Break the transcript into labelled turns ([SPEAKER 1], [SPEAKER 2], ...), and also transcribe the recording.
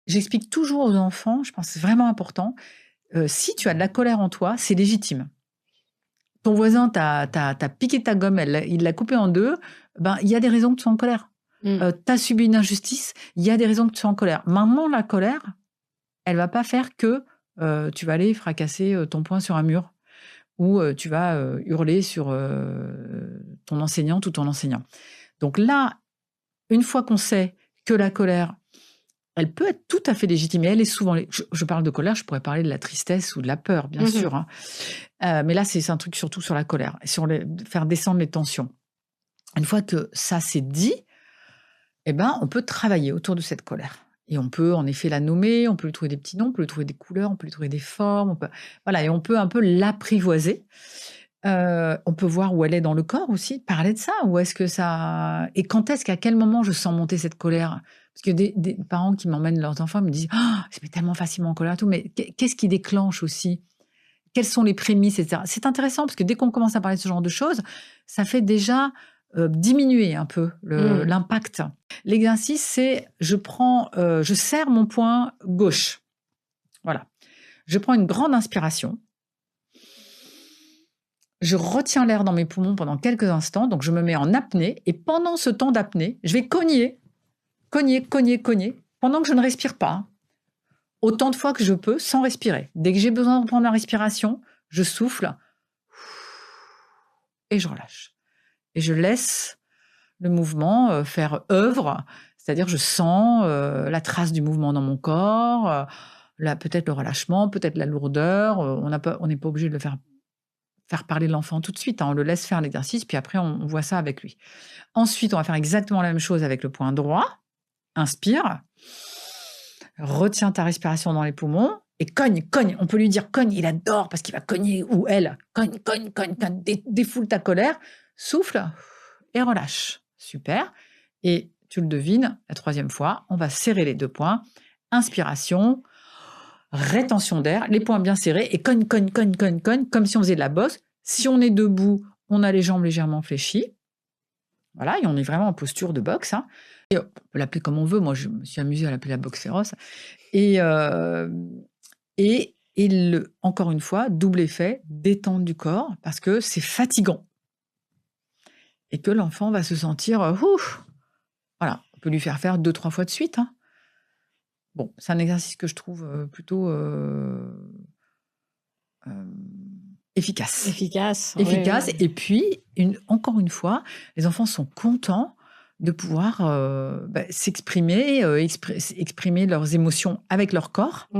[SPEAKER 1] j'explique toujours aux enfants, je pense que c'est vraiment important, si tu as de la colère en toi, c'est légitime. Ton voisin t'a piqué ta gomme, il l'a coupée en deux, ben, il y a des raisons que tu sois en colère. Tu as subi une injustice, il y a des raisons que tu sois en colère. Maintenant, la colère, elle va pas faire que tu vas aller fracasser ton poing sur un mur ou tu vas hurler sur ton enseignante ou ton enseignant. Donc là, une fois qu'on sait que la colère, elle peut être tout à fait légitime. Et elle est souvent... Je parle de colère, je pourrais parler de la tristesse ou de la peur, bien sûr. Hein. Mais là, c'est un truc surtout sur la colère, faire descendre les tensions. Une fois que ça c'est dit, eh ben, on peut travailler autour de cette colère. Et on peut en effet la nommer, on peut lui trouver des petits noms, on peut lui trouver des couleurs, on peut lui trouver des formes. Voilà, et on peut un peu l'apprivoiser. On peut voir où elle est dans le corps aussi, parler de ça. Où est-ce que ça... Et quand est-ce qu'à quel moment je sens monter cette colère? Parce que des parents qui m'emmènent leurs enfants me disent « Ah, c'est tellement facilement en colère. » tout. Mais qu'est-ce qui déclenche aussi? Quelles sont les prémices, etc. C'est intéressant parce que dès qu'on commence à parler de ce genre de choses, ça fait déjà diminuer un peu l'impact. L'exercice, c'est je serre mon poing gauche. Voilà. Je prends une grande inspiration. Je retiens l'air dans mes poumons pendant quelques instants, donc je me mets en apnée. Et pendant ce temps d'apnée, je vais cogner, pendant que je ne respire pas. Hein. Autant de fois que je peux, sans respirer. Dès que j'ai besoin de prendre la respiration, je souffle et je relâche. Et je laisse le mouvement faire œuvre, c'est-à-dire je sens la trace du mouvement dans mon corps, peut-être le relâchement, peut-être la lourdeur. On n'est pas obligé de le faire parler l'enfant tout de suite. Hein, on le laisse faire l'exercice, puis après on voit ça avec lui. Ensuite, on va faire exactement la même chose avec le poing droit. Inspire. Retiens ta respiration dans les poumons et cogne. On peut lui dire cogne, il adore parce qu'il va cogner ou elle. Cogne, défoule ta colère. Souffle et relâche. Super. Et tu le devines, la troisième fois, on va serrer les deux poings. Inspiration, rétention d'air, les poings bien serrés et cogne, comme si on faisait de la bosse. Si on est debout, on a les jambes légèrement fléchies. Voilà, et on est vraiment en posture de boxe. Hein. Et on peut l'appeler comme on veut. Moi, je me suis amusée à l'appeler la boxe féroce. Et encore une fois, double effet, détente du corps, parce que c'est fatigant. Et que l'enfant va se sentir... Voilà, on peut lui faire 2-3 fois de suite. Hein. Bon, c'est un exercice que je trouve plutôt efficace.
[SPEAKER 2] Efficace.
[SPEAKER 1] Oui. Et puis, encore une fois, les enfants sont contents de pouvoir s'exprimer, exprimer leurs émotions avec leur corps.